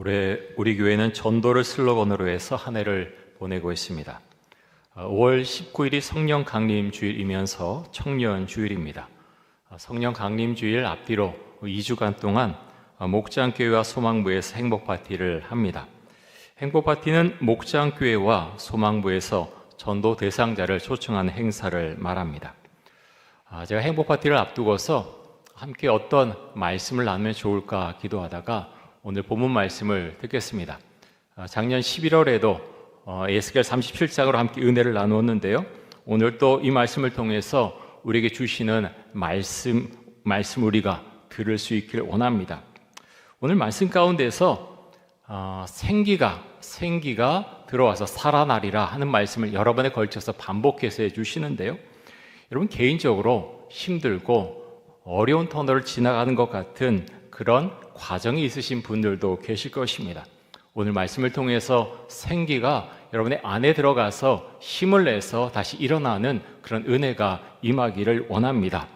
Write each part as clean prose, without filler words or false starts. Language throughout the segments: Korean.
올해 우리 교회는 전도를 슬로건으로 해서 한 해를 보내고 있습니다. 5월 19일이 성령 강림 주일이면서 청년 주일입니다. 성령 강림 주일 앞뒤로 2주간 동안 목장교회와 소망부에서 행복 파티를 합니다. 행복 파티는 목장교회와 소망부에서 전도 대상자를 초청하는 행사를 말합니다. 제가 행복 파티를 앞두고서 함께 어떤 말씀을 나누면 좋을까 기도하다가 오늘 본문 말씀을 듣겠습니다. 작년 11월에도 에스겔 37장으로 함께 은혜를 나누었는데요. 오늘 또 이 말씀을 통해서 우리에게 주시는 말씀 우리가 들을 수 있기를 원합니다. 오늘 말씀 가운데서 생기가 들어와서 살아나리라 하는 말씀을 여러 번에 걸쳐서 반복해서 해주시는데요. 여러분, 개인적으로 힘들고 어려운 터널을 지나가는 것 같은 그런 과정이 있으신 분들도 계실 것입니다. 오늘 말씀을 통해서 생기가 여러분의 안에 들어가서 힘을 내서 다시 일어나는 그런 은혜가 임하기를 원합니다.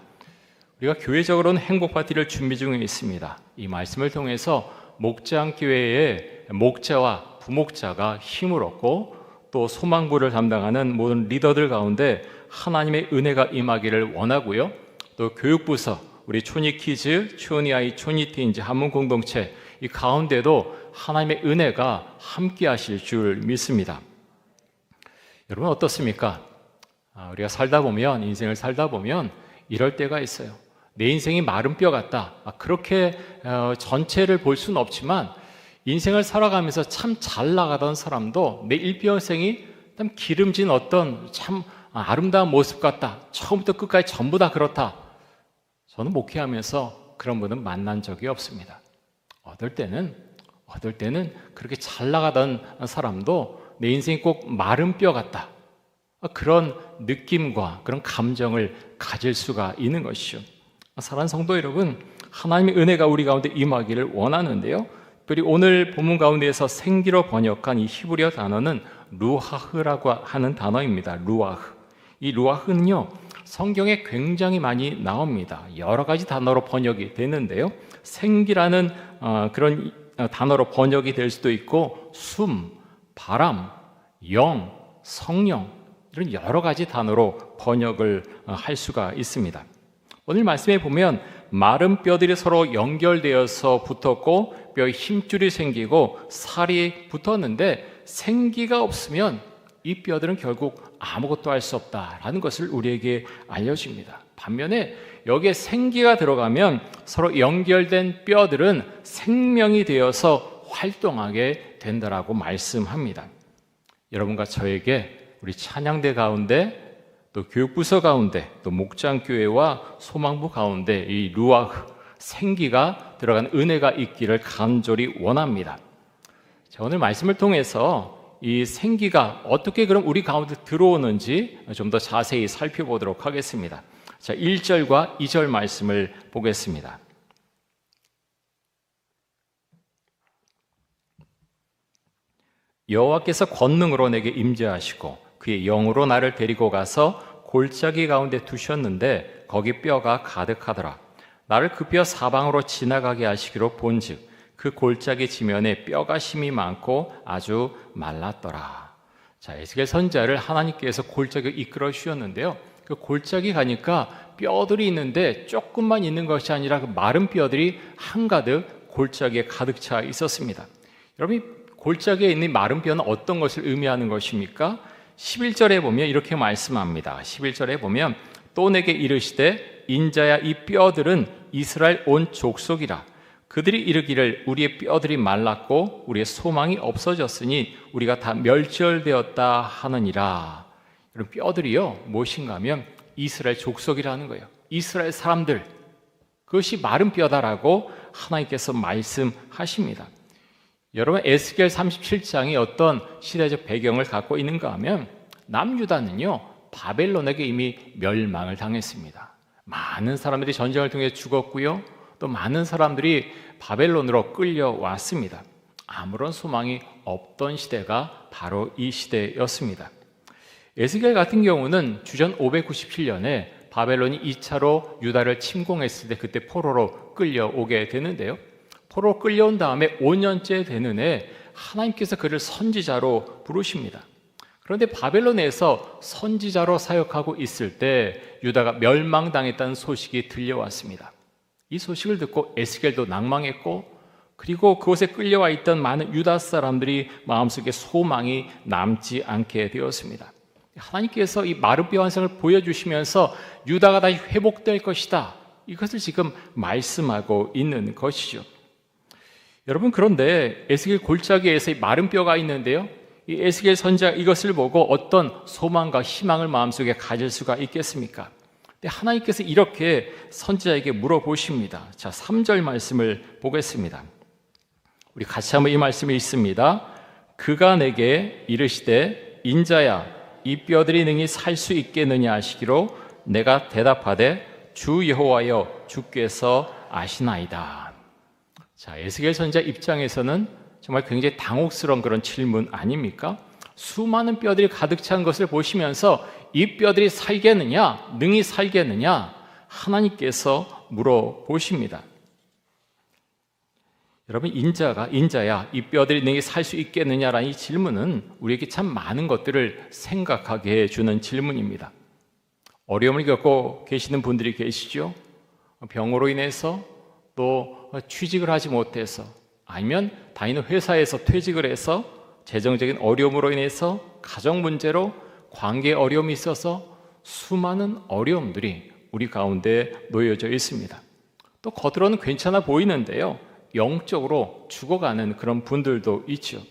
우리가 교회적으로는 행복 파티를 준비 중에 있습니다. 이 말씀을 통해서 목장교회의 목자와 부목자가 힘을 얻고 또 소망부를 담당하는 모든 리더들 가운데 하나님의 은혜가 임하기를 원하고요. 또 교육부서, 우리 초니키즈, 초니아이, 초니티인지 한문 공동체 이 가운데도 하나님의 은혜가 함께 하실 줄 믿습니다. 여러분 어떻습니까? 우리가 인생을 살다 보면 이럴 때가 있어요. 내 인생이 마른 뼈 같다. 그렇게 전체를 볼 수는 없지만 인생을 살아가면서 참 잘 나가던 사람도 내 일평생이 참 기름진 어떤 참 아름다운 모습 같다. 처음부터 끝까지 전부 다 그렇다. 저는 목회하면서 그런 분은 만난 적이 없습니다. 어떨 때는 그렇게 잘 나가던 사람도 내 인생이 꼭 마른 뼈 같다. 그런 느낌과 그런 감정을 가질 수가 있는 것이죠. 사랑하는 성도 여러분, 하나님의 은혜가 우리 가운데 임하기를 원하는데요. 특별히 오늘 본문 가운데에서 생기로 번역한 이 히브리어 단어는 루하흐라고 하는 단어입니다. 루아흐. 이 루아흐는요, 성경에 굉장히 많이 나옵니다. 여러 가지 단어로 번역이 되는데요. 생기라는 그런 단어로 번역이 될 수도 있고 숨, 바람, 영, 성령 이런 여러 가지 단어로 번역을 할 수가 있습니다. 오늘 말씀에 보면 마른 뼈들이 서로 연결되어서 붙었고 뼈에 힘줄이 생기고 살이 붙었는데 생기가 없으면 이 뼈들은 결국 아무것도 할 수 없다라는 것을 우리에게 알려줍니다. 반면에 여기에 생기가 들어가면 서로 연결된 뼈들은 생명이 되어서 활동하게 된다라고 말씀합니다. 여러분과 저에게 우리 찬양대 가운데 또 교육부서 가운데 또 목장교회와 소망부 가운데 이 루아흐 생기가 들어간 은혜가 있기를 간절히 원합니다. 자, 오늘 말씀을 통해서 이 생기가 어떻게 그럼 우리 가운데 들어오는지 좀 더 자세히 살펴보도록 하겠습니다. 자, 1절과 2절 말씀을 보겠습니다. 여호와께서 권능으로 내게 임재하시고 그의 영으로 나를 데리고 가서 골짜기 가운데 두셨는데 거기 뼈가 가득하더라. 나를 급여 사방으로 지나가게 하시기로 본즉 그 골짜기 지면에 뼈가 심이 많고 아주 말랐더라. 자, 에스겔 선지자를 하나님께서 골짜기에 이끌어 주셨는데요. 그 골짜기 가니까 뼈들이 있는데 조금만 있는 것이 아니라 그 마른 뼈들이 한가득 골짜기에 가득 차 있었습니다. 여러분, 골짜기에 있는 마른 뼈는 어떤 것을 의미하는 것입니까? 11절에 보면 이렇게 말씀합니다. 11절에 보면 또 내게 이르시되 인자야 이 뼈들은 이스라엘 온 족속이라. 그들이 이르기를 우리의 뼈들이 말랐고 우리의 소망이 없어졌으니 우리가 다 멸절되었다 하느니라. 이런 뼈들이요 무엇인가 하면 이스라엘 족속이라는 거예요. 이스라엘 사람들, 그것이 마른 뼈다라고 하나님께서 말씀하십니다. 여러분, 에스겔 37장이 어떤 시대적 배경을 갖고 있는가 하면 남유다는요 바벨론에게 이미 멸망을 당했습니다. 많은 사람들이 전쟁을 통해 죽었고요, 또 많은 사람들이 바벨론으로 끌려왔습니다. 아무런 소망이 없던 시대가 바로 이 시대였습니다. 에스겔 같은 경우는 주전 597년에 바벨론이 2차로 유다를 침공했을 때 그때 포로로 끌려오게 되는데요. 포로 끌려온 다음에 5년째 되는 해 하나님께서 그를 선지자로 부르십니다. 그런데 바벨론에서 선지자로 사역하고 있을 때 유다가 멸망당했다는 소식이 들려왔습니다. 이 소식을 듣고 에스겔도 낭망했고, 그리고 그곳에 끌려와 있던 많은 유다 사람들이 마음속에 소망이 남지 않게 되었습니다. 하나님께서 이 마른 뼈 환상을 보여주시면서 유다가 다시 회복될 것이다, 이것을 지금 말씀하고 있는 것이죠. 여러분, 그런데 에스겔 골짜기에서 이 마른 뼈가 있는데요, 이 에스겔 선지자가 이것을 보고 어떤 소망과 희망을 마음속에 가질 수가 있겠습니까? 근데 하나님께서 이렇게 선지자에게 물어보십니다. 자, 3절 말씀을 보겠습니다. 우리 같이 한번 이 말씀이 있습니다. 그가 내게 이르시되 인자야, 이 뼈들이 능히 살 수 있겠느냐 하시기로 내가 대답하되 주 여호와여, 주께서 아시나이다. 자, 에스겔 선지자 입장에서는 정말 굉장히 당혹스러운 그런 질문 아닙니까? 수많은 뼈들이 가득 찬 것을 보시면서 이 뼈들이 살겠느냐, 능히 살겠느냐, 하나님께서 물어보십니다. 여러분, 인자야, 이 뼈들이 능히 살 수 있겠느냐라는 이 질문은 우리에게 참 많은 것들을 생각하게 해주는 질문입니다. 어려움을 겪고 계시는 분들이 계시죠. 병으로 인해서, 또 취직을 하지 못해서, 아니면 다니는 회사에서 퇴직을 해서 재정적인 어려움으로 인해서, 가정 문제로 관계 어려움이 있어서 수많은 어려움들이 우리 가운데 놓여져 있습니다. 또 겉으로는 괜찮아 보이는데요, 영적으로 죽어가는 그런 분들도 있죠.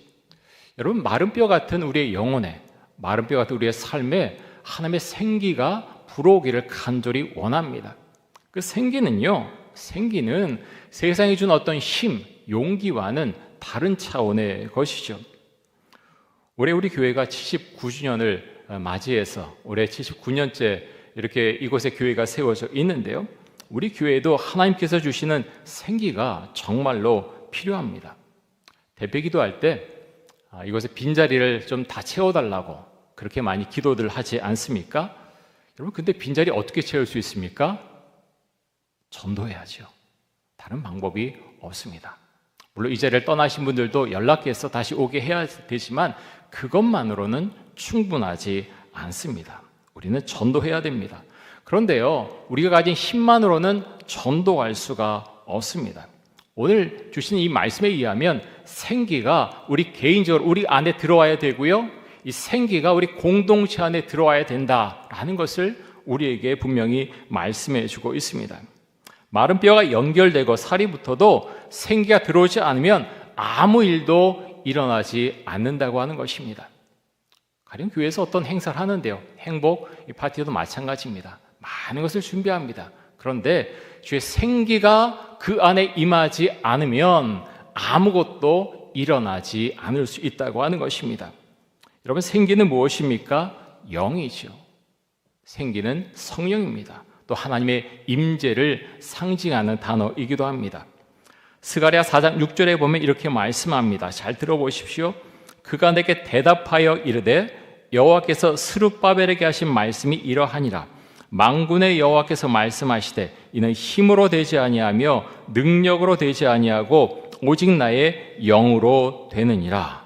여러분, 마른 뼈 같은 우리의 영혼에, 마른 뼈 같은 우리의 삶에 하나님의 생기가 불어오기를 간절히 원합니다. 그 생기는 세상이 준 어떤 힘, 용기와는 다른 차원의 것이죠. 올해 우리 교회가 79주년을 맞이해서 올해 79년째 이렇게 이곳에 교회가 세워져 있는데요, 우리 교회도 하나님께서 주시는 생기가 정말로 필요합니다. 대배기도 할 때 이곳에 빈자리를 좀 다 채워달라고 그렇게 많이 기도들 하지 않습니까? 여러분, 근데 빈자리 어떻게 채울 수 있습니까? 전도해야죠. 다른 방법이 없습니다. 물론 이 자리를 떠나신 분들도 연락해서 다시 오게 해야 되지만 그것만으로는 충분하지 않습니다. 우리는 전도해야 됩니다. 그런데요, 우리가 가진 힘만으로는 전도할 수가 없습니다. 오늘 주신 이 말씀에 의하면 생기가 우리 개인적으로 우리 안에 들어와야 되고요, 이 생기가 우리 공동체 안에 들어와야 된다라는 것을 우리에게 분명히 말씀해 주고 있습니다. 마른 뼈가 연결되고 살이 붙어도 생기가 들어오지 않으면 아무 일도 일어나지 않는다고 하는 것입니다. 가령 교회에서 어떤 행사를 하는데요, 행복 파티도 마찬가지입니다. 많은 것을 준비합니다. 그런데 주의 생기가 그 안에 임하지 않으면 아무것도 일어나지 않을 수 있다고 하는 것입니다. 여러분, 생기는 무엇입니까? 영이죠. 생기는 성령입니다. 또 하나님의 임재를 상징하는 단어이기도 합니다. 스가랴 4장 6절에 보면 이렇게 말씀합니다. 잘 들어보십시오. 그가 내게 대답하여 이르되 여호와께서 스룹바벨에게 하신 말씀이 이러하니라. 만군의 여호와께서 말씀하시되 이는 힘으로 되지 아니하며 능력으로 되지 아니하고 오직 나의 영으로 되느니라.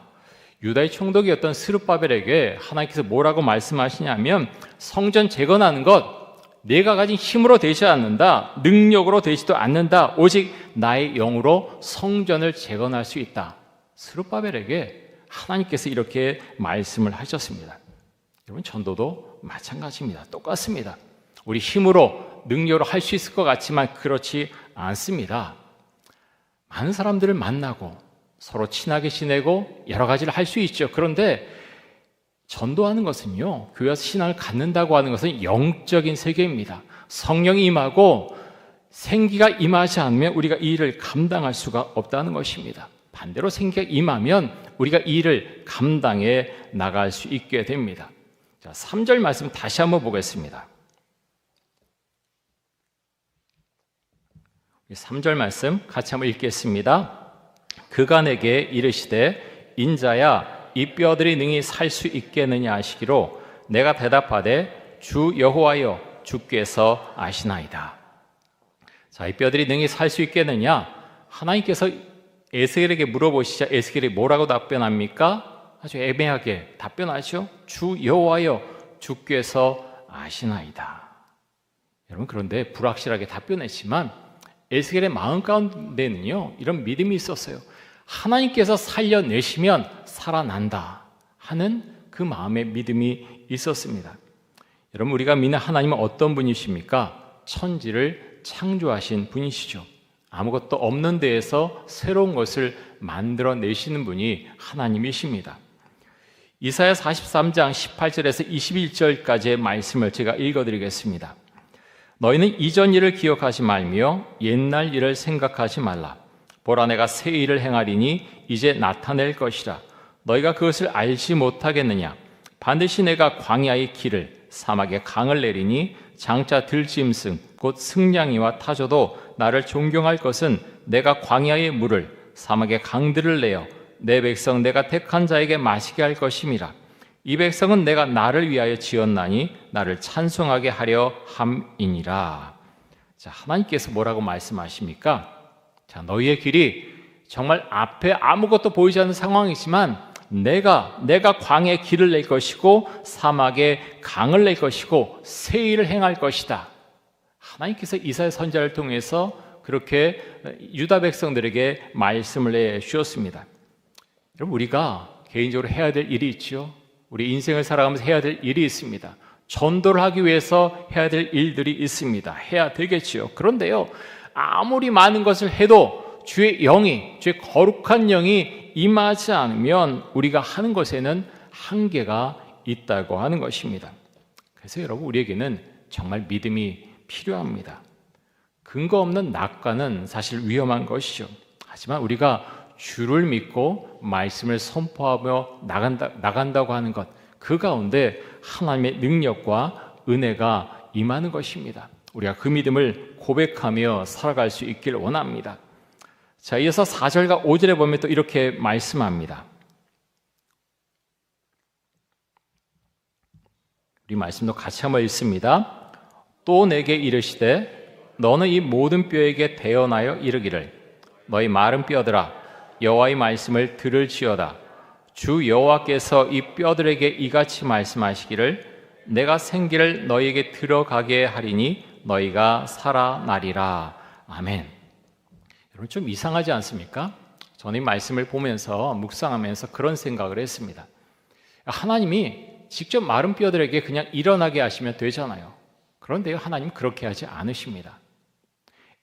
유다의 총독이었던 스룹바벨에게 하나님께서 뭐라고 말씀하시냐면, 성전 재건하는 것 내가 가진 힘으로 되지 않는다, 능력으로 되지도 않는다, 오직 나의 영으로 성전을 재건할 수 있다. 스룹바벨에게 하나님께서 이렇게 말씀을 하셨습니다. 여러분, 전도도 마찬가지입니다. 똑같습니다. 우리 힘으로 능력으로 할 수 있을 것 같지만 그렇지 않습니다. 많은 사람들을 만나고 서로 친하게 지내고 여러 가지를 할 수 있죠. 그런데 전도하는 것은요, 교회 와서 신앙을 갖는다고 하는 것은 영적인 세계입니다. 성령이 임하고 생기가 임하지 않으면 우리가 이 일을 감당할 수가 없다는 것입니다. 반대로 생기가 임하면 우리가 이 일을 감당해 나갈 수 있게 됩니다. 자, 3절 말씀 다시 한번 보겠습니다. 3절 말씀 같이 한번 읽겠습니다. 그가 내게 이르시되 인자야, 이 뼈들이 능히 살 수 있겠느냐 하시기로 내가 대답하되 주 여호와여, 주께서 아시나이다. 자, 이 뼈들이 능히 살 수 있겠느냐? 하나님께서 에스겔에게 물어보시자 에스겔이 뭐라고 답변합니까? 아주 애매하게 답변하죠. 주 여호와여, 주께서 아시나이다. 여러분, 그런데 불확실하게 답변했지만 에스겔의 마음 가운데는요, 이런 믿음이 있었어요. 하나님께서 살려내시면 살아난다 하는 그 마음의 믿음이 있었습니다. 여러분, 우리가 믿는 하나님은 어떤 분이십니까? 천지를 창조하신 분이시죠. 아무것도 없는 데에서 새로운 것을 만들어내시는 분이 하나님이십니다. 이사야 43장 18절에서 21절까지의 말씀을 제가 읽어드리겠습니다. 너희는 이전 일을 기억하지 말며 옛날 일을 생각하지 말라. 보라, 내가 새 일을 행하리니 이제 나타낼 것이라. 너희가 그것을 알지 못하겠느냐? 반드시 내가 광야의 길을 사막에 강을 내리니 장차 들짐승 곧 승냥이와 타조도 나를 존경할 것은 내가 광야의 물을 사막의 강들을 내어 내 백성 내가 택한 자에게 마시게 할 것임이라. 이 백성은 내가 나를 위하여 지었나니 나를 찬송하게 하려 함이니라. 자, 하나님께서 뭐라고 말씀하십니까? 자, 너희의 길이 정말 앞에 아무것도 보이지 않는 상황이지만 내가 광야의 길을 낼 것이고 사막에 강을 낼 것이고 새 일을 행할 것이다. 하나님께서 이사야 선지자를 통해서 그렇게 유다 백성들에게 말씀을 내주셨습니다. 여러분, 우리가 개인적으로 해야 될 일이 있죠. 우리 인생을 살아가면서 해야 될 일이 있습니다. 전도를 하기 위해서 해야 될 일들이 있습니다. 해야 되겠지요. 그런데요, 아무리 많은 것을 해도 주의 거룩한 영이 임하지 않으면 우리가 하는 것에는 한계가 있다고 하는 것입니다. 그래서 여러분, 우리에게는 정말 믿음이 필요합니다. 근거 없는 낙관은 사실 위험한 것이죠. 하지만 우리가 주를 믿고 말씀을 선포하며 나간다고 하는 것, 그 가운데 하나님의 능력과 은혜가 임하는 것입니다. 우리가 그 믿음을 고백하며 살아갈 수 있길 원합니다. 자, 이어서 4절과 5절에 보면 또 이렇게 말씀합니다. 우리 말씀도 같이 한번 읽습니다. 또 내게 이르시되 너는 이 모든 뼈에게 대언하여 이르기를 너희 마른 뼈들아 여호와의 말씀을 들을지어다. 주 여호와께서 이 뼈들에게 이같이 말씀하시기를 내가 생기를 너희에게 들어가게 하리니 너희가 살아나리라. 아멘. 여러분, 좀 이상하지 않습니까? 저는 이 말씀을 보면서 묵상하면서 그런 생각을 했습니다. 하나님이 직접 마른 뼈들에게 그냥 일어나게 하시면 되잖아요. 그런데요, 하나님 그렇게 하지 않으십니다.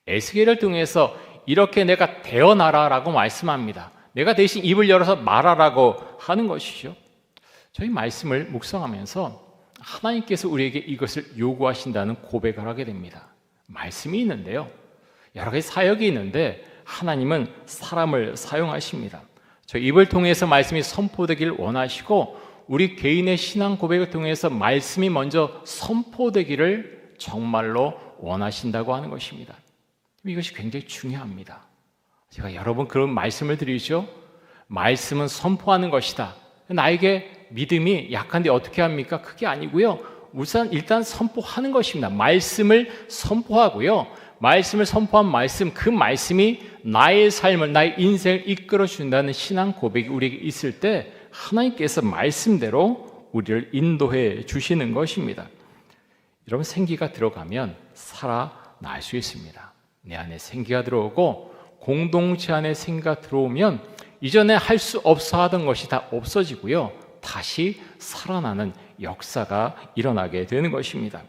에스겔을 통해서 이렇게 내가 대언하라라고 말씀합니다. 내가 대신 입을 열어서 말하라고 하는 것이죠. 저희 말씀을 묵상하면서 하나님께서 우리에게 이것을 요구하신다는 고백을 하게 됩니다. 말씀이 있는데요, 여러 가지 사역이 있는데 하나님은 사람을 사용하십니다. 저 입을 통해서 말씀이 선포되길 원하시고 우리 개인의 신앙 고백을 통해서 말씀이 먼저 선포되기를 정말로 원하신다고 하는 것입니다. 이것이 굉장히 중요합니다. 제가 여러 번 그런 말씀을 드리죠. 말씀은 선포하는 것이다. 나에게 믿음이 약한데 어떻게 합니까? 그게 아니고요. 우선 일단 선포하는 것입니다. 말씀을 선포하고요. 말씀을 선포한 말씀, 그 말씀이 나의 삶을, 나의 인생을 이끌어 준다는 신앙 고백이 우리에게 있을 때 하나님께서 말씀대로 우리를 인도해 주시는 것입니다. 여러분, 생기가 들어가면 살아날 수 있습니다. 내 안에 생기가 들어오고 공동체 안에 생기가 들어오면 이전에 할 수 없어 하던 것이 다 없어지고요. 다시 살아나는 역사가 일어나게 되는 것입니다.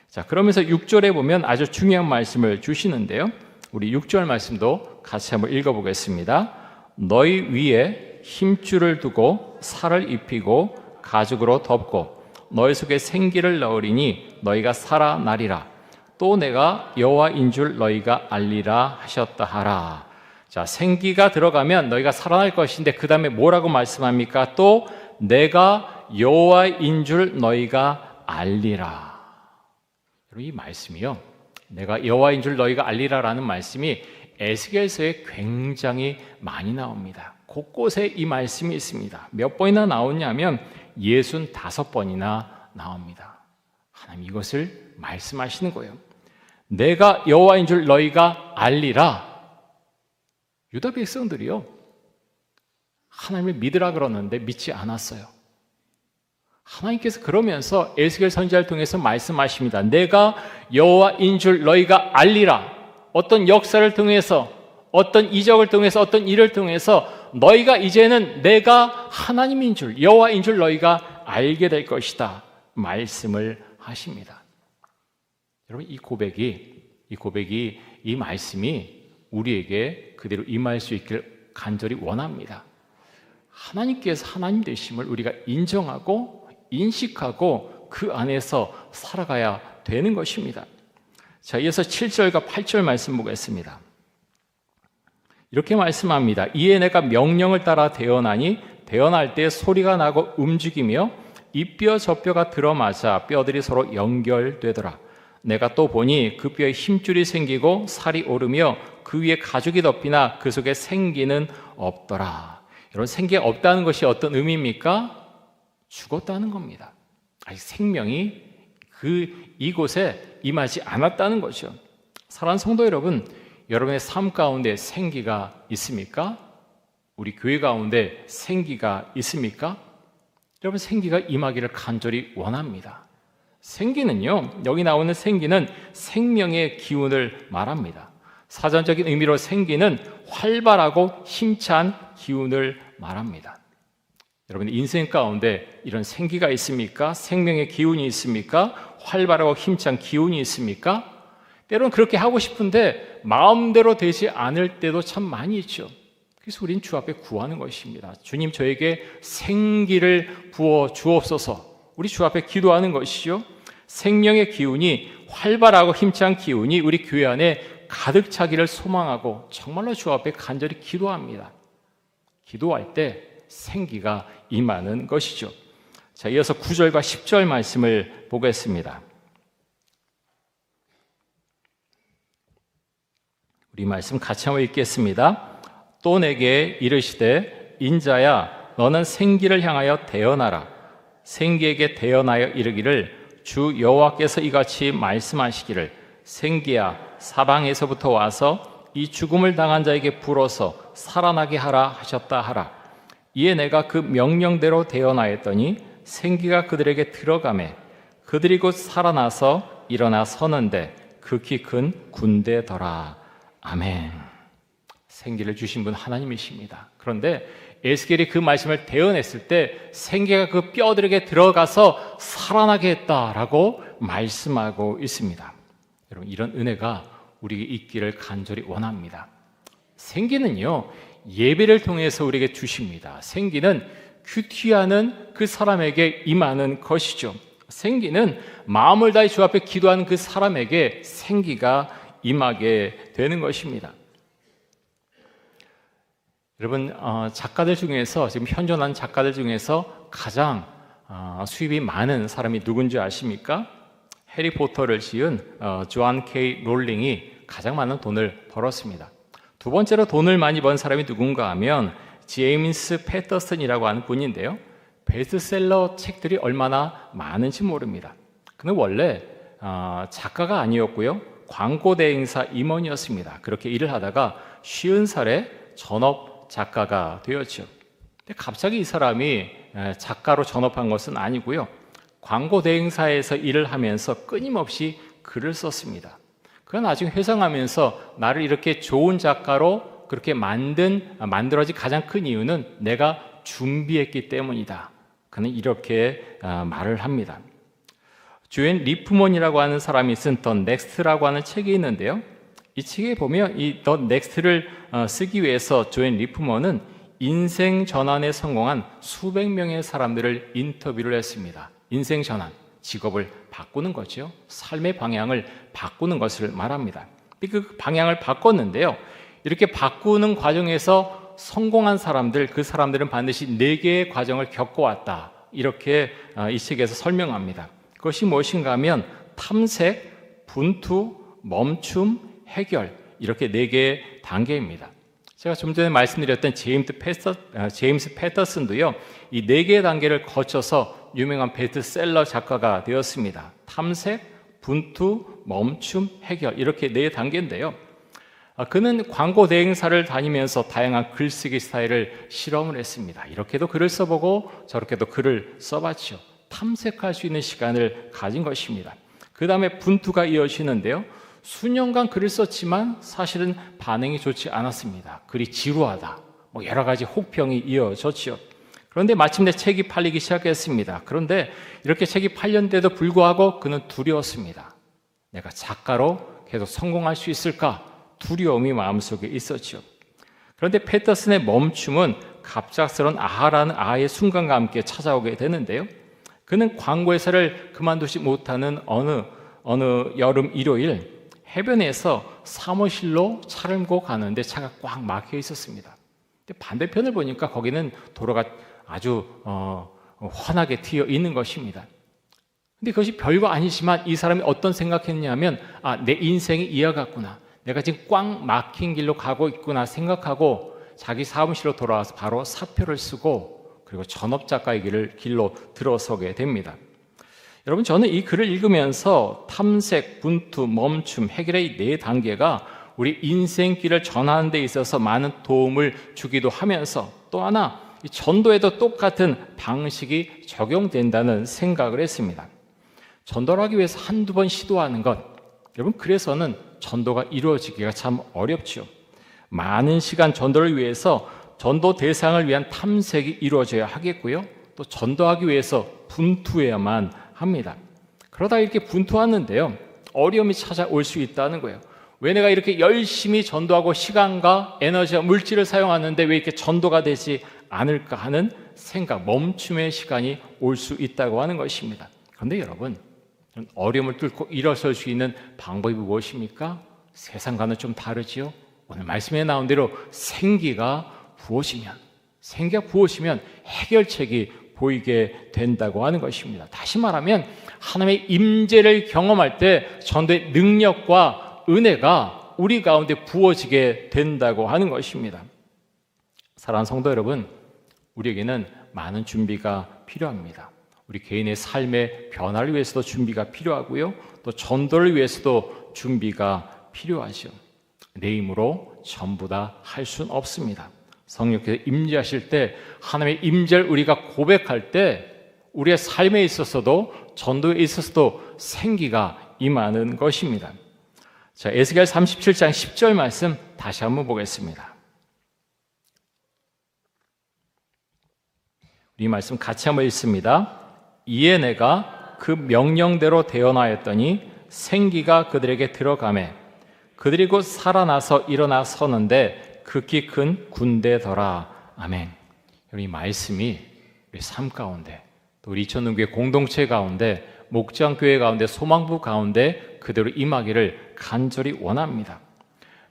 자, 그러면서 6절에 보면 아주 중요한 말씀을 주시는데요. 우리 6절 말씀도 같이 한번 읽어보겠습니다. 너희 위에 힘줄을 두고 살을 입히고 가죽으로 덮고 너희 속에 생기를 넣으리니 너희가 살아나리라. 또 내가 여호와인 줄 너희가 알리라 하셨다 하라. 자, 생기가 들어가면 너희가 살아날 것인데 그 다음에 뭐라고 말씀합니까? 또 내가 여호와인 줄 너희가 알리라. 이 말씀이요, 내가 여호와인 줄 너희가 알리라라는 말씀이 에스겔서에 굉장히 많이 나옵니다. 곳곳에 이 말씀이 있습니다. 몇 번이나 나오냐면 65번이나 나옵니다. 하나님 이것을 말씀하시는 거예요. 내가 여호와인 줄 너희가 알리라. 유다 백성들이요, 하나님을 믿으라 그러는데 믿지 않았어요. 하나님께서 그러면서 에스겔 선지자를 통해서 말씀하십니다. 내가 여호와인 줄 너희가 알리라. 어떤 역사를 통해서, 어떤 이적을 통해서, 어떤 일을 통해서 너희가 이제는 내가 하나님인 줄, 여호와인 줄 너희가 알게 될 것이다 말씀을 하십니다. 여러분, 이 고백이, 이 말씀이 우리에게 그대로 임할 수 있기를 간절히 원합니다. 하나님께서 하나님 되심을 우리가 인정하고 인식하고 그 안에서 살아가야 되는 것입니다. 자, 이어서 7절과 8절 말씀 보겠습니다. 이렇게 말씀합니다. 이에 내가 명령을 따라 대언하니 대언할 때 소리가 나고 움직이며 이 뼈 저 뼈가 들어맞아 뼈들이 서로 연결되더라. 내가 또 보니 그 뼈에 힘줄이 생기고 살이 오르며 그 위에 가죽이 덮이나 그 속에 생기는 없더라. 여러분, 생기가 없다는 것이 어떤 의미입니까? 죽었다는 겁니다. 아직 생명이 이곳에 임하지 않았다는 거죠. 사랑하는 성도 여러분, 여러분의 삶 가운데 생기가 있습니까? 우리 교회 가운데 생기가 있습니까? 여러분, 생기가 임하기를 간절히 원합니다. 생기는요, 여기 나오는 생기는 생명의 기운을 말합니다. 사전적인 의미로 생기는 활발하고 힘찬 기운을 말합니다. 여러분의 인생 가운데 이런 생기가 있습니까? 생명의 기운이 있습니까? 활발하고 힘찬 기운이 있습니까? 때로는 그렇게 하고 싶은데 마음대로 되지 않을 때도 참 많이 있죠. 그래서 우린 주 앞에 구하는 것입니다. 주님, 저에게 생기를 부어 주옵소서. 우리 주 앞에 기도하는 것이죠. 생명의 기운이, 활발하고 힘찬 기운이 우리 교회 안에 가득 차기를 소망하고 정말로 주 앞에 간절히 기도합니다. 기도할 때 생기가 임하는 것이죠. 자, 이어서 9절과 10절 말씀을 보겠습니다. 우리 말씀 같이 한번 읽겠습니다. 또 내게 이르시되 인자야 너는 생기를 향하여 대언하라. 생기에게 대언하여 이르기를 주 여호와께서 이같이 말씀하시기를 생기야 사방에서부터 와서 이 죽음을 당한 자에게 불어서 살아나게 하라 하셨다 하라. 이에 내가 그 명령대로 대언하였더니 생기가 그들에게 들어가매 그들이 곧 살아나서 일어나 서는데 극히 큰 군대더라. 아멘. 생기를 주신 분 하나님이십니다. 그런데 에스겔이 그 말씀을 대언했을 때 생기가 그 뼈들에게 들어가서 살아나게 했다라고 말씀하고 있습니다. 여러분, 이런 은혜가 우리에게 있기를 간절히 원합니다. 생기는요, 예배를 통해서 우리에게 주십니다. 생기는 큐티하는 그 사람에게 임하는 것이죠. 생기는 마음을 다해 주 앞에 기도하는 그 사람에게 생기가 임하게 되는 것입니다. 여러분, 작가들 중에서, 지금 현존하는 작가들 중에서 가장 수입이 많은 사람이 누군지 아십니까? 해리포터를 지은 조안 K. 롤링이 가장 많은 돈을 벌었습니다. 두 번째로 돈을 많이 번 사람이 누군가 하면 제임스 패터슨이라고 하는 분인데요. 베스트셀러 책들이 얼마나 많은지 모릅니다. 그는 원래 작가가 아니었고요. 광고 대행사 임원이었습니다. 그렇게 일을 하다가 50살에 전업 작가가 되었죠. 근데 갑자기 이 사람이 작가로 전업한 것은 아니고요. 광고 대행사에서 일을 하면서 끊임없이 글을 썼습니다. 그가 나중에 회상하면서 나를 이렇게 좋은 작가로 그렇게 만들어진 가장 큰 이유는 내가 준비했기 때문이다. 그는 이렇게 말을 합니다. 조앤 리프먼이라고 하는 사람이 쓴 더 넥스트라고 하는 책이 있는데요. 이 책에 보면 이 더 넥스트를 쓰기 위해서 조앤 리프먼은 인생 전환에 성공한 수백 명의 사람들을 인터뷰를 했습니다. 인생 전환, 직업을 바꾸는 거죠. 삶의 방향을 바꾸는 것을 말합니다. 그 방향을 바꿨는데요. 이렇게 바꾸는 과정에서 성공한 사람들, 그 사람들은 반드시 4개의 과정을 겪어왔다. 이렇게 이 책에서 설명합니다. 그것이 무엇인가 하면 탐색, 분투, 멈춤, 해결, 이렇게 4개의 단계입니다. 제가 좀 전에 말씀드렸던 제임스 패터슨도요, 이 4개의 단계를 거쳐서 유명한 베스트셀러 작가가 되었습니다. 탐색, 분투, 멈춤, 해결, 이렇게 4단계인데요. 그는 광고 대행사를 다니면서 다양한 글쓰기 스타일을 실험을 했습니다. 이렇게도 글을 써보고 저렇게도 글을 써봤죠. 탐색할 수 있는 시간을 가진 것입니다. 그 다음에 분투가 이어지는데요. 수년간 글을 썼지만 사실은 반응이 좋지 않았습니다. 글이 지루하다, 여러 가지 혹평이 이어졌죠. 그런데 마침내 책이 팔리기 시작했습니다. 그런데 이렇게 책이 팔렸는데도 불구하고 그는 두려웠습니다. 내가 작가로 계속 성공할 수 있을까? 두려움이 마음속에 있었죠. 그런데 패터슨의 멈춤은 갑작스러운 아하라는 아의 순간과 함께 찾아오게 되는데요. 그는 광고 회사를 그만두지 못하는 어느 여름 일요일 해변에서 사무실로 차를 몰고 가는데 차가 꽉 막혀 있었습니다. 근데 반대편을 보니까 거기는 도로가 아주 환하게 트여 있는 것입니다. 근데 그것이 별거 아니지만 이 사람이 어떤 생각했냐면 내 인생이 이와 같구나, 내가 지금 꽉 막힌 길로 가고 있구나 생각하고 자기 사무실로 돌아와서 바로 사표를 쓰고 그리고 전업작가의 길로 들어서게 됩니다. 여러분, 저는 이 글을 읽으면서 탐색, 분투, 멈춤, 해결의 4단계가 우리 인생길을 전하는 데 있어서 많은 도움을 주기도 하면서 또 하나 이 전도에도 똑같은 방식이 적용된다는 생각을 했습니다. 전도를 하기 위해서 한두 번 시도하는 것, 여러분, 그래서는 전도가 이루어지기가 참 어렵죠. 많은 시간 전도를 위해서 전도 대상을 위한 탐색이 이루어져야 하겠고요. 또 전도하기 위해서 분투해야만 합니다. 그러다 이렇게 분투하는데요, 어려움이 찾아올 수 있다는 거예요. 왜 내가 이렇게 열심히 전도하고 시간과 에너지와 물질을 사용하는데 왜 이렇게 전도가 되지 않을까 하는 생각, 멈춤의 시간이 올 수 있다고 하는 것입니다. 그런데 여러분, 어려움을 뚫고 일어설 수 있는 방법이 무엇입니까? 세상과는 좀 다르지요. 오늘 말씀에 나온 대로 생기가 부어지면 해결책이 보이게 된다고 하는 것입니다. 다시 말하면 하나님의 임재를 경험할 때 전도의 능력과 은혜가 우리 가운데 부어지게 된다고 하는 것입니다. 사랑하는 성도 여러분, 우리에게는 많은 준비가 필요합니다. 우리 개인의 삶의 변화를 위해서도 준비가 필요하고요, 또 전도를 위해서도 준비가 필요하죠. 내 힘으로 전부 다 할 수는 없습니다. 성령께서 임재하실 때 하나님의 임재를 우리가 고백할 때 우리의 삶에 있어서도 전도에 있어서도 생기가 임하는 것입니다. 자, 에스겔 37장 10절 말씀 다시 한번 보겠습니다. 이 말씀 같이 한번 읽습니다. 이에 내가 그 명령대로 대언하였더니 생기가 그들에게 들어가매 그들이 곧 살아나서 일어나 서는데 극히 큰 군대더라. 아멘. 이 말씀이 우리 삶 가운데 또 우리 이천동교회 공동체 가운데 목장교회 가운데 소망부 가운데 그대로 임하기를 간절히 원합니다.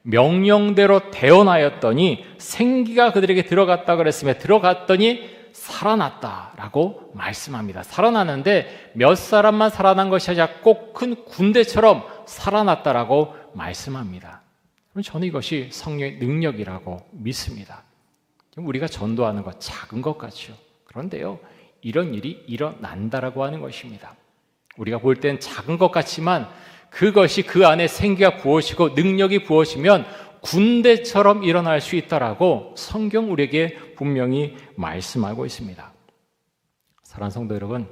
명령대로 대언하였더니 생기가 그들에게 들어갔다 그랬으며 들어갔더니 살아났다라고 말씀합니다. 살아났는데 몇 사람만 살아난 것이 아니라 꼭 큰 군대처럼 살아났다라고 말씀합니다. 저는 이것이 성령의 능력이라고 믿습니다. 우리가 전도하는 것 작은 것 같죠. 그런데요, 이런 일이 일어난다라고 하는 것입니다. 우리가 볼 땐 작은 것 같지만 그것이 그 안에 생기가 부어지고 능력이 부어지면 군대처럼 일어날 수 있다라고 성경 우리에게 분명히 말씀하고 있습니다. 사랑하는 성도 여러분,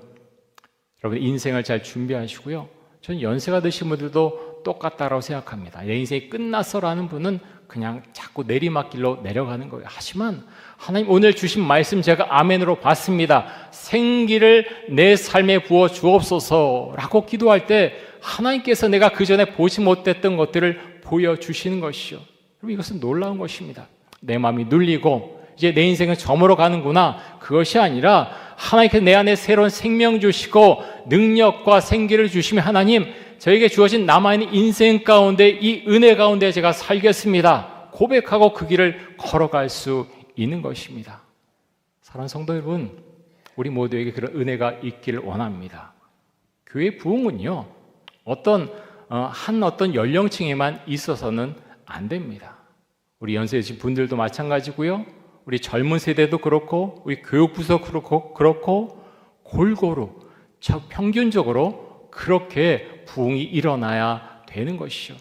인생을 잘 준비하시고요. 저는 연세가 드신 분들도 똑같다라고 생각합니다. 내 인생이 끝났어라는 분은 그냥 자꾸 내리막길로 내려가는 거예요. 하지만 하나님 오늘 주신 말씀 제가 아멘으로 받습니다. 생기를 내 삶에 부어 주옵소서라고 기도할 때 하나님께서 내가 그전에 보지 못했던 것들을 보여주시는 것이죠. 여러분, 이것은 놀라운 것입니다. 내 마음이 눌리고 이제 내 인생은 저물어 가는구나, 그것이 아니라 하나님께서 내 안에 새로운 생명 주시고 능력과 생기를 주시면 하나님, 저에게 주어진 남아있는 인생 가운데 이 은혜 가운데 제가 살겠습니다 고백하고 그 길을 걸어갈 수 있는 것입니다. 사랑하는 성도 여러분, 우리 모두에게 그런 은혜가 있기를 원합니다. 교회 부흥은요, 어떤 연령층에만 있어서는 안 됩니다. 우리 연세에 계신 분들도 마찬가지고요, 우리 젊은 세대도 그렇고 우리 교육부도 그렇고 골고루 평균적으로 그렇게 부흥이 일어나야 되는 것이죠.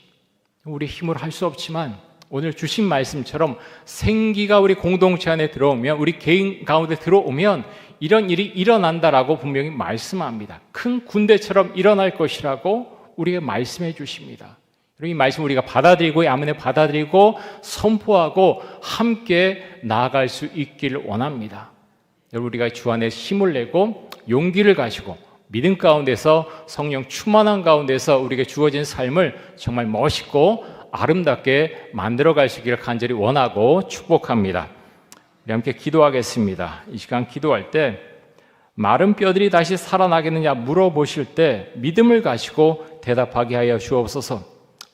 우리 힘으로 할 수 없지만 오늘 주신 말씀처럼 생기가 우리 공동체 안에 들어오면, 우리 개인 가운데 들어오면 이런 일이 일어난다라고 분명히 말씀합니다. 큰 군대처럼 일어날 것이라고 우리에게 말씀해 주십니다. 이 말씀 우리가 받아들이고 아멘에 받아들이고 선포하고 함께 나아갈 수 있기를 원합니다. 여러분, 우리가 주 안에 힘을 내고 용기를 가지고 믿음 가운데서 성령 충만한 가운데서 우리에게 주어진 삶을 정말 멋있고 아름답게 만들어갈 수 있기를 간절히 원하고 축복합니다. 우리 함께 기도하겠습니다. 이 시간 기도할 때 마른 뼈들이 다시 살아나겠느냐 물어보실 때 믿음을 가지고 대답하게 하여 주옵소서.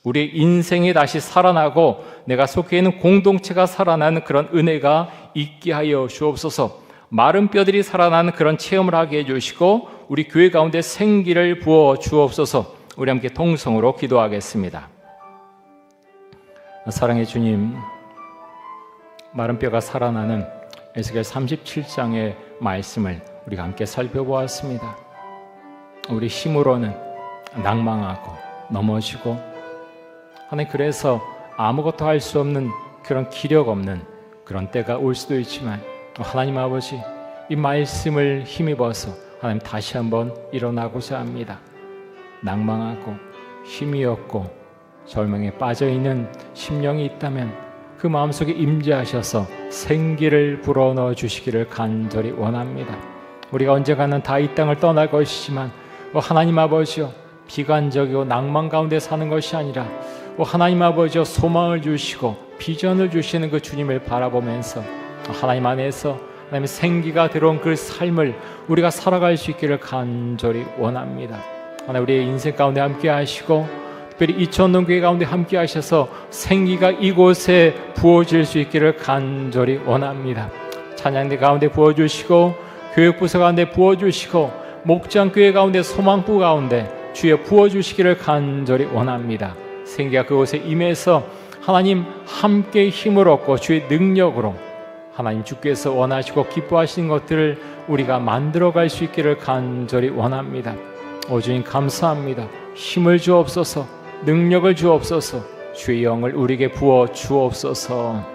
우리 인생이 다시 살아나고 내가 속해 있는 공동체가 살아나는 그런 은혜가 있게 하여 주옵소서. 마른 뼈들이 살아나는 그런 체험을 하게 해주시고 우리 교회 가운데 생기를 부어 주옵소서. 우리 함께 통성으로 기도하겠습니다. 사랑의 주님, 마른 뼈가 살아나는 에스겔 37장의 말씀을 우리가 함께 살펴보았습니다. 우리 힘으로는 낭망하고 넘어지고 하나님, 그래서 아무것도 할 수 없는 그런 기력 없는 그런 때가 올 수도 있지만 하나님 아버지, 이 말씀을 힘입어서 하나님 다시 한번 일어나고자 합니다. 낭망하고 힘이 없고 절망에 빠져있는 심령이 있다면 그 마음속에 임재하셔서 생기를 불어넣어 주시기를 간절히 원합니다. 우리가 언젠가는 다 이 땅을 떠날 것이지만 하나님 아버지여, 비관적이고 낭만 가운데 사는 것이 아니라 하나님 아버지여, 소망을 주시고 비전을 주시는 그 주님을 바라보면서 하나님 안에서 하나님의 생기가 들어온 그 삶을 우리가 살아갈 수 있기를 간절히 원합니다. 하나님, 우리의 인생 가운데 함께 하시고 특별히 이천동교회 가운데 함께 하셔서 생기가 이곳에 부어질 수 있기를 간절히 원합니다. 찬양대 가운데 부어주시고 교육부서 가운데 부어주시고 목장교회 가운데 소망부 가운데 주여 부어주시기를 간절히 원합니다. 생기가 그곳에 임해서 하나님 함께 힘을 얻고 주의 능력으로 하나님 주께서 원하시고 기뻐하시는 것들을 우리가 만들어갈 수 있기를 간절히 원합니다. 오 주님, 감사합니다. 힘을 주옵소서, 능력을 주옵소서, 주의 영을 우리에게 부어 주옵소서.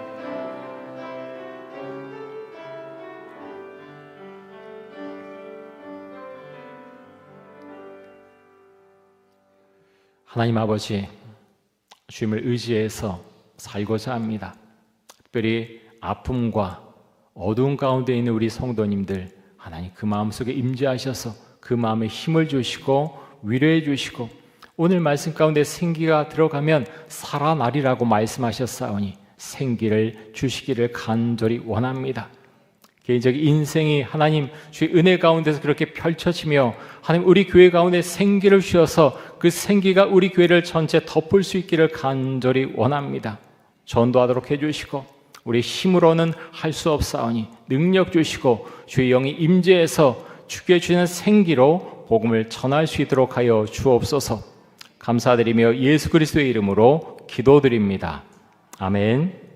하나님 아버지, 주님을 의지해서 살고자 합니다. 특별히 아픔과 어두운 가운데 있는 우리 성도님들, 하나님 그 마음속에 임재하셔서 그 마음에 힘을 주시고 위로해 주시고 오늘 말씀 가운데 생기가 들어가면 살아나리라고 말씀하셨사오니 생기를 주시기를 간절히 원합니다. 개인적인 인생이 하나님 주의 은혜 가운데서 그렇게 펼쳐지며 하나님 우리 교회 가운데 생기를 주셔서 그 생기가 우리 교회를 전체 덮을 수 있기를 간절히 원합니다. 전도하도록 해주시고 우리 힘으로는 할 수 없사오니 능력 주시고 주의 영이 임재해서 주께 주시는 생기로 복음을 전할 수 있도록 하여 주옵소서. 감사드리며 예수 그리스도의 이름으로 기도드립니다. 아멘.